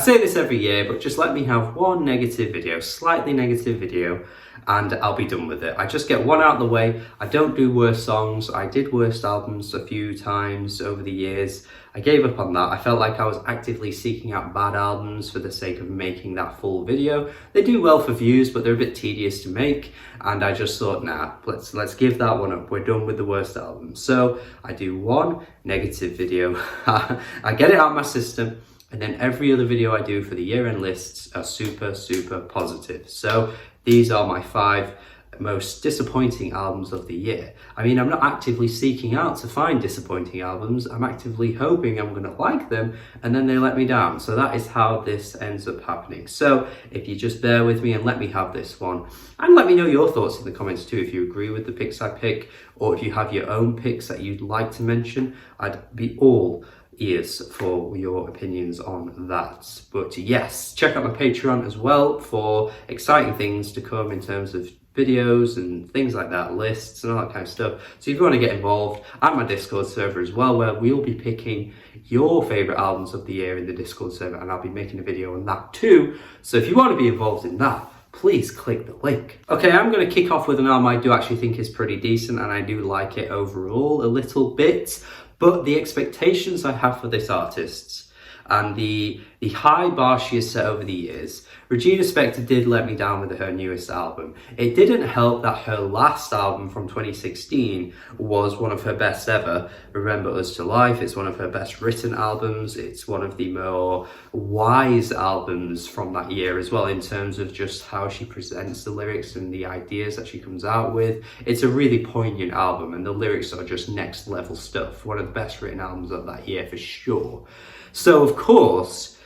say this every year, but just let me have one negative video, slightly negative video, and I'll be done with it. I just get one out of the way. I don't do worst songs. I did worst albums a few times over the years. I gave up on that. I felt like I was actively seeking out bad albums for the sake of making that full video. They do well for views, but they're a bit tedious to make. And I just thought, nah, let's give that one up. We're done with the worst albums. So I do one negative video. I get it out of my system. And then every other video I do for the year-end lists are super, super positive. So these are my 5 most disappointing albums of the year. I mean, I'm not actively seeking out to find disappointing albums. I'm actively hoping I'm going to like them, and then they let me down. So that is how this ends up happening. So if you just bear with me and let me have this one, and let me know your thoughts in the comments too, if you agree with the picks I pick, or if you have your own picks that you'd like to mention. I'd be all ears for your opinions on that. But yes, check out my Patreon as well for exciting things to come in terms of videos and things like that, lists and all that kind of stuff. So if you want to get involved, and my Discord server as well, where we'll be picking your favorite albums of the year in the Discord server, and I'll be making a video on that too. So if you want to be involved in that, please click the link. Okay, I'm going to kick off with an album I do actually think is pretty decent, and I do like it overall a little bit. But the expectations I have for this artist and the high bar she has set over the years, Regina Spektor did let me down with her newest album. It didn't help that her last album from 2016 was one of her best ever. Remember Us to Life, it's one of her best written albums. It's one of the more wise albums from that year as well, in terms of just how she presents the lyrics and the ideas that she comes out with. It's a really poignant album, and the lyrics are just next level stuff. One of the best written albums of that year for sure. So of course,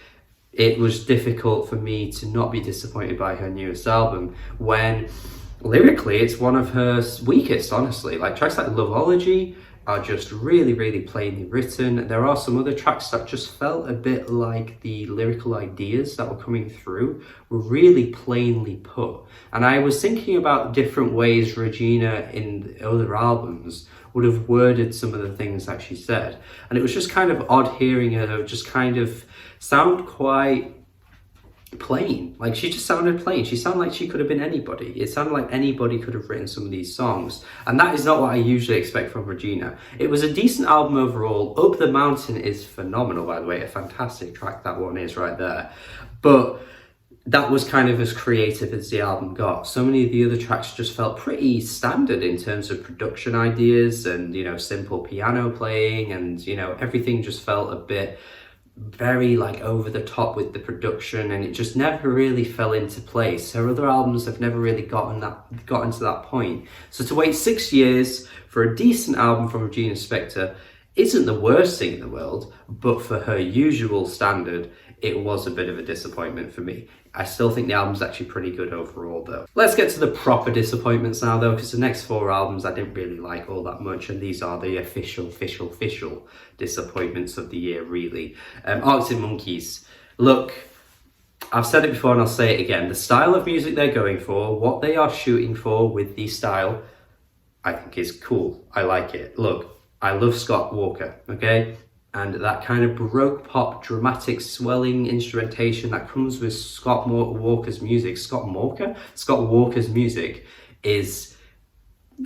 it was difficult for me to not be disappointed by her newest album, when lyrically it's one of her weakest, honestly. Like tracks like Loveology are just really, really plainly written. There are some other tracks that just felt a bit like the lyrical ideas that were coming through were really plainly put. And I was thinking about different ways Regina in other albums would have worded some of the things that she said. And it was just kind of odd hearing her just kind of sound quite plain. Like she just sounded plain. She sounded like she could have been anybody. It sounded like anybody could have written some of these songs. And that is not what I usually expect from Regina. It was a decent album overall. Up the Mountain is phenomenal, by the way. A fantastic track that one is right there. But that was kind of as creative as the album got. So many of the other tracks just felt pretty standard in terms of production ideas and, you know, simple piano playing, and, you know, everything just felt a bit very like over the top with the production, and it just never really fell into place. Her other albums have never really gotten to that point. So to wait 6 years for a decent album from Regina Spektor isn't the worst thing in the world, but for her usual standard, it was a bit of a disappointment for me. I still think the album's actually pretty good overall though. Let's get to the proper disappointments now though, because the next 4 albums I didn't really like all that much, and these are the official disappointments of the year really. Arctic Monkeys. Look, I've said it before and I'll say it again. The style of music they're going for, what they are shooting for with the style, I think is cool. I like it. Look, I love Scott Walker, okay? And that kind of Baroque pop, dramatic, swelling instrumentation that comes with Scott Walker's music. Scott Walker's music is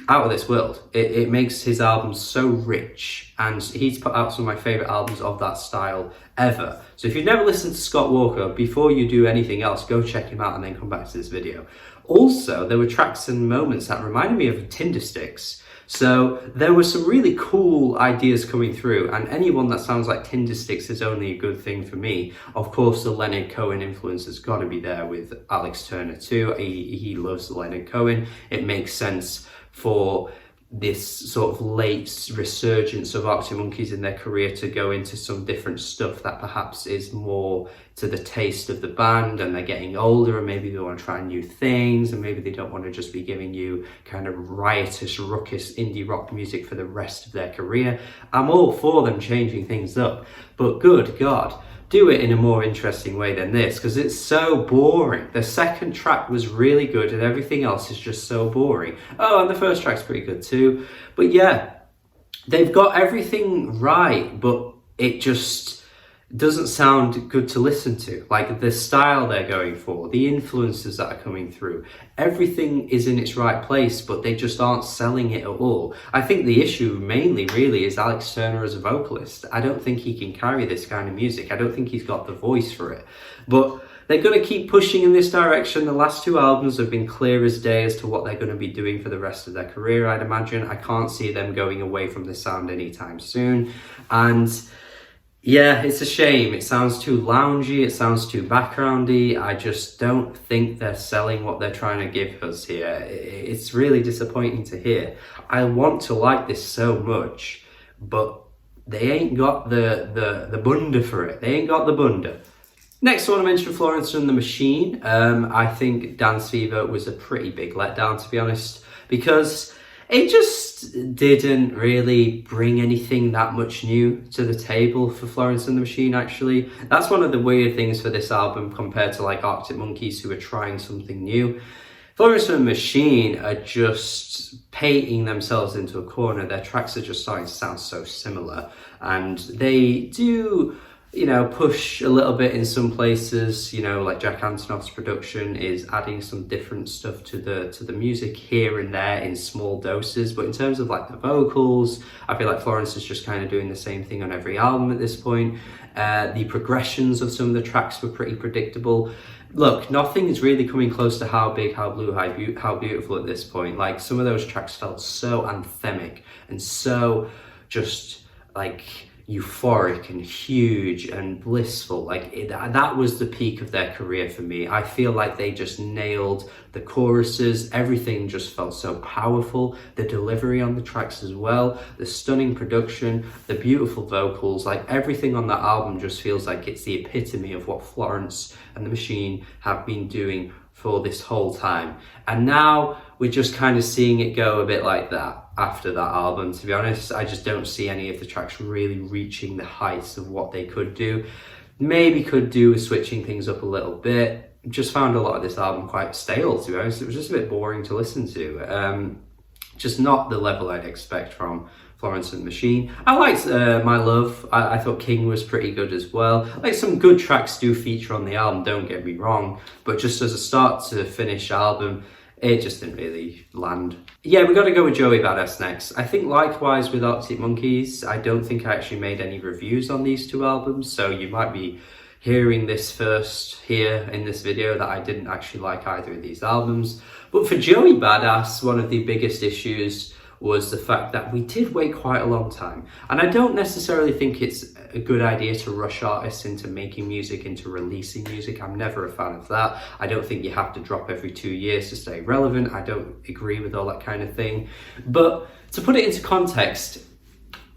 out of this world. It makes his albums so rich, and he's put out some of my favourite albums of that style ever. So if you've never listened to Scott Walker, before you do anything else, go check him out and then come back to this video. Also, there were tracks and moments that reminded me of Tinder Sticks. So there were some really cool ideas coming through, and anyone that sounds like Tinder Sticks is only a good thing for me. Of course, the Leonard Cohen influence has got to be there with Alex Turner too. He loves Leonard Cohen. It makes sense for this sort of late resurgence of Arctic Monkeys in their career to go into some different stuff that perhaps is more to the taste of the band, and they're getting older and maybe they want to try new things, and maybe they don't want to just be giving you kind of riotous, ruckus indie rock music for the rest of their career. I'm all for them changing things up, but good God, do it in a more interesting way than this, because it's so boring. The second track was really good and everything else is just so boring. Oh, and the first track's pretty good too. But yeah, they've got everything right, but it just, doesn't sound good to listen to. Like the style they're going for, the influences that are coming through, everything is in its right place, but they just aren't selling it at all. I think the issue mainly really is Alex Turner as a vocalist. I don't think he can carry this kind of music. I don't think he's got the voice for it. But they're going to keep pushing in this direction. The last two albums have been clear as day as to what they're going to be doing for the rest of their career, I'd imagine. I can't see them going away from this sound anytime soon. And yeah, it's a shame. It sounds too loungy, it sounds too backgroundy. I just don't think they're selling what they're trying to give us here. It's really disappointing to hear. I want to like this so much, but they ain't got the bunda for it. They ain't got the bunda. Next, I want to mention Florence and the Machine. I think Dance Fever was a pretty big letdown, to be honest, because it just didn't really bring anything that much new to the table for Florence and the Machine, actually. That's one of the weird things for this album compared to like Arctic Monkeys, who are trying something new. Florence and the Machine are just painting themselves into a corner. Their tracks are just starting to sound so similar, and they do, you know, push a little bit in some places. You know, like Jack Antonoff's production is adding some different stuff to the music here and there in small doses. But in terms of like the vocals, I feel like Florence is just kind of doing the same thing on every album at this point. The progressions of some of the tracks were pretty predictable. Look, nothing is really coming close to How Big, How Blue, How Beautiful at this point. Like, some of those tracks felt so anthemic and so just like euphoric and huge and blissful. Like that was the peak of their career for me. I feel like they just nailed the choruses. Everything just felt so powerful. The delivery on the tracks as well, the stunning production, the beautiful vocals, like everything on that album just feels like it's the epitome of what Florence and the Machine have been doing for this whole time. And now we're just kind of seeing it go a bit like that after that album, to be honest. I just don't see any of the tracks really reaching the heights of what they could do. Maybe could do with switching things up a little bit. Just found a lot of this album quite stale, to be honest. It was just a bit boring to listen to. Just not the level I'd expect from Florence and the Machine. I liked My Love. I thought King was pretty good as well. Like, some good tracks do feature on the album, don't get me wrong, but just as a start to finish album, it just didn't really land. Yeah, we got to go with Joey Badass next. I think likewise with Arctic Monkeys, I don't think I actually made any reviews on these two albums, so you might be hearing this first here in this video that I didn't actually like either of these albums. But for Joey Badass, one of the biggest issues was the fact that we did wait quite a long time. And I don't necessarily think it's a good idea to rush artists into making music, into releasing music. I'm never a fan of that. I don't think you have to drop every 2 years to stay relevant. I don't agree with all that kind of thing. But to put it into context,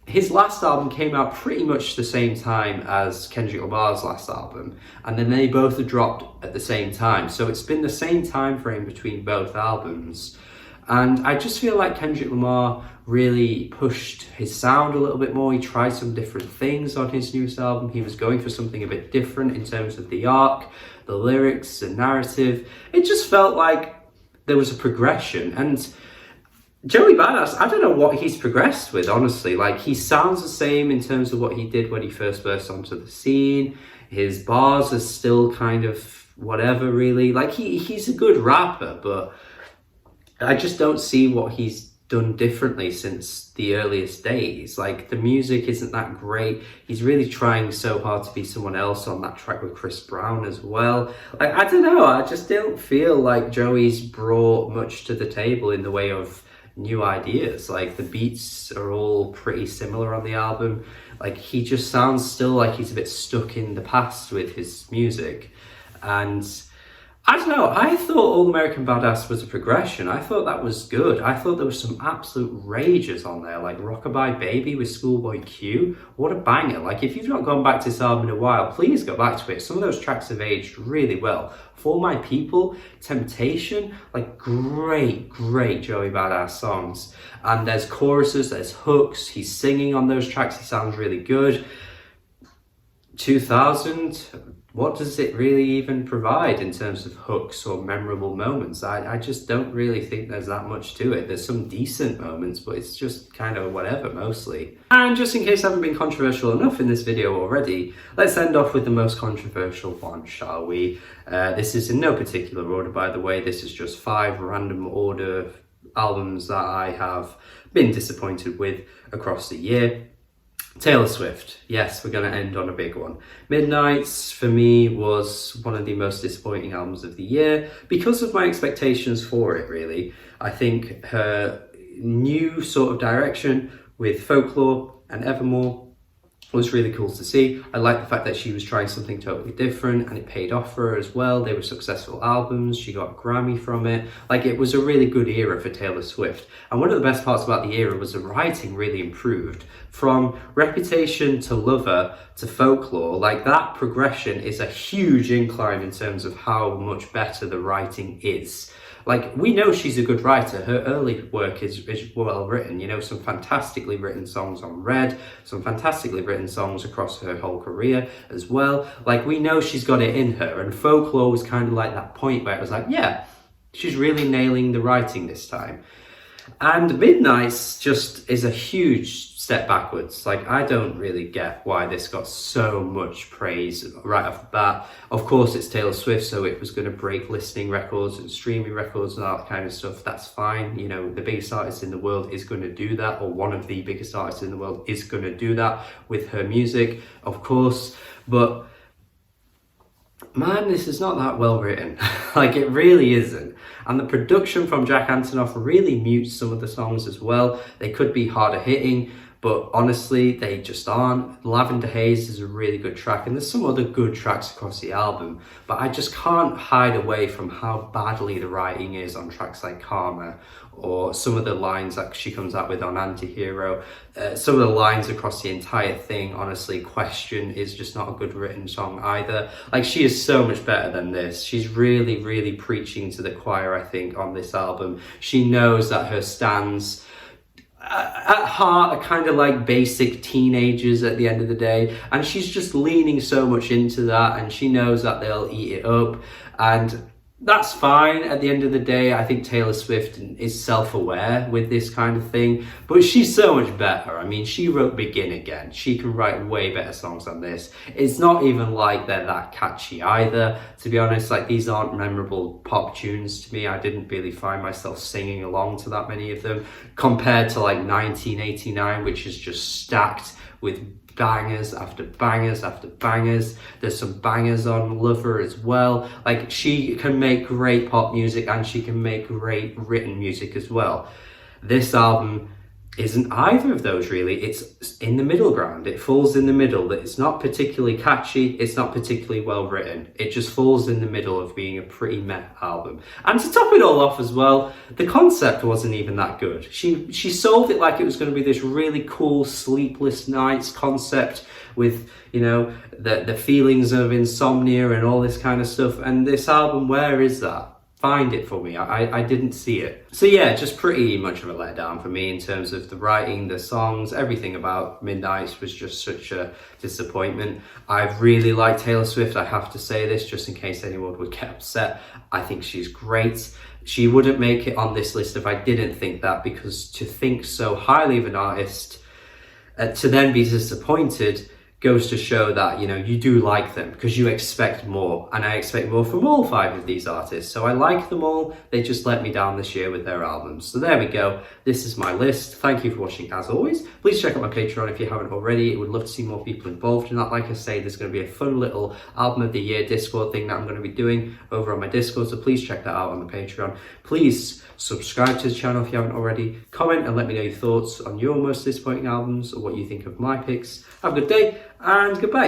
his last album came out pretty much the same time as Kendrick Lamar's last album, and then they both dropped at the same time. So it's been the same time frame between both albums. And I just feel like Kendrick Lamar really pushed his sound a little bit more. He tried some different things on his newest album. He was going for something a bit different in terms of the arc, the lyrics, the narrative. It just felt like there was a progression. And Joey Badass, I don't know what he's progressed with, honestly. Like, he sounds the same in terms of what he did when he first burst onto the scene. His bars are still kind of whatever, really. Like, he's a good rapper, but I just don't see what he's done differently since the earliest days. Like, the music isn't that great. He's really trying so hard to be someone else on that track with Chris Brown as well. Like, I don't know, I just don't feel like Joey's brought much to the table in the way of new ideas. Like, the beats are all pretty similar on the album. Like, he just sounds still like he's a bit stuck in the past with his music. And I don't know, I thought All American Badass was a progression. I thought that was good. I thought there was some absolute rages on there, like Rockabye Baby with Schoolboy Q. What a banger. Like, if you've not gone back to this album in a while, please go back to it. Some of those tracks have aged really well. For My People, Temptation, like, great Joey Badass songs. And there's choruses, there's hooks, he's singing on those tracks, he sounds really good. 2000, what does it really even provide in terms of hooks or memorable moments? I just don't really think there's that much to it. There's some decent moments, but it's just kind of whatever mostly. And just in case I haven't been controversial enough in this video already, let's end off with the most controversial one, shall we? This is in no particular order, by the way. This is just 5 random order albums that I have been disappointed with across the year. Taylor Swift, yes, we're going to end on a big one. Midnights, for me, was one of the most disappointing albums of the year because of my expectations for it, really. I think her new sort of direction with Folklore and Evermore was really cool to see. I like the fact that she was trying something totally different and it paid off for her as well. They were successful albums. She got a Grammy from it. Like, it was a really good era for Taylor Swift. And one of the best parts about the era was the writing really improved. From Reputation to Lover to Folklore, like, that progression is a huge incline in terms of how much better the writing is. Like, we know she's a good writer. Her early work is well written, you know, some fantastically written songs on Red, some fantastically written songs across her whole career as well. Like, we know she's got it in her, and Folklore was kind of like that point where it was like, yeah, she's really nailing the writing this time. And Midnights just is a huge step backwards. Like, I don't really get why this got so much praise right off the bat. Of course, it's Taylor Swift, so it was going to break listening records and streaming records and all that kind of stuff. That's fine. You know, the biggest artist in the world is going to do that, or one of the biggest artists in the world is going to do that with her music, of course. But man, this is not that well written. Like, it really isn't. And the production from Jack Antonoff really mutes some of the songs as well. They could be harder hitting, but honestly, they just aren't. Lavender Haze is a really good track, and there's some other good tracks across the album, but I just can't hide away from how badly the writing is on tracks like Karma, or some of the lines that she comes out with on Antihero. Some of the lines across the entire thing, honestly, Question is just not a good written song either. Like, she is so much better than this. She's really, really preaching to the choir, I think, on this album. She knows that her stans at heart are kind of like basic teenagers at the end of the day, and she's just leaning so much into that, and she knows that they'll eat it up, and that's fine. At the end of the day, I think Taylor Swift is self-aware with this kind of thing, but she's so much better. I mean, she wrote Begin Again. She can write way better songs than this. It's not even like they're that catchy either, to be honest. Like, these aren't memorable pop tunes to me. I didn't really find myself singing along to that many of them, compared to like 1989, which is just stacked with bangers after bangers after bangers. There's some bangers on Lover as well. Like, she can make great pop music and she can make great written music as well. This album isn't either of those, really. It's in the middle ground. It falls in the middle. It's not particularly catchy. It's not particularly well written. It just falls in the middle of being a pretty meh album. And to top it all off as well, the concept wasn't even that good. She sold it like it was going to be this really cool Sleepless Nights concept with, you know, the feelings of insomnia and all this kind of stuff. And this album, where is that? Find it for me. I didn't see it. So yeah, just pretty much of a letdown for me in terms of the writing, the songs, everything about Midnights was just such a disappointment. I really like Taylor Swift. I have to say this just in case anyone would get upset. I think she's great. She wouldn't make it on this list if I didn't think that, because to think so highly of an artist, to then be disappointed, goes to show that, you know, you do like them because you expect more, and I expect more from all 5 of these artists. So I like them all. They just let me down this year with their albums. So there we go. This is my list. Thank you for watching as always. Please check out my Patreon if you haven't already. I would love to see more people involved in that. Like I say, there's going to be a fun little album of the year Discord thing that I'm going to be doing over on my Discord, so please check that out on the Patreon. Please subscribe to the channel if you haven't already. Comment and let me know your thoughts on your most disappointing albums or what you think of my picks. Have a good day and goodbye.